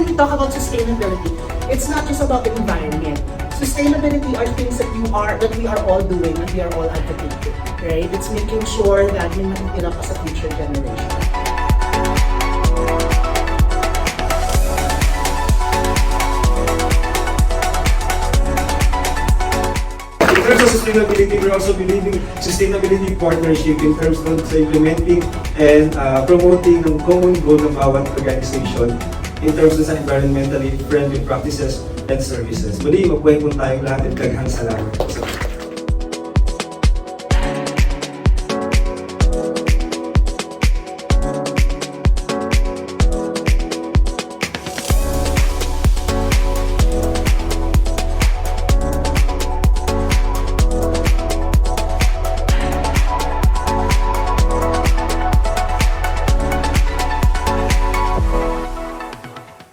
when we talk about sustainability, it's not just about the environment. Sustainability are things that we are all doing, and we are all advocating, right? It's making sure that may matitira pa sa future generation. In terms of sustainability, we're also believing sustainability partnership in terms of implementing and promoting ng common goal ng bawat organization in terms of environmentally friendly practices and services. Muli, magbuhay po tayong lahat at daghang salamat.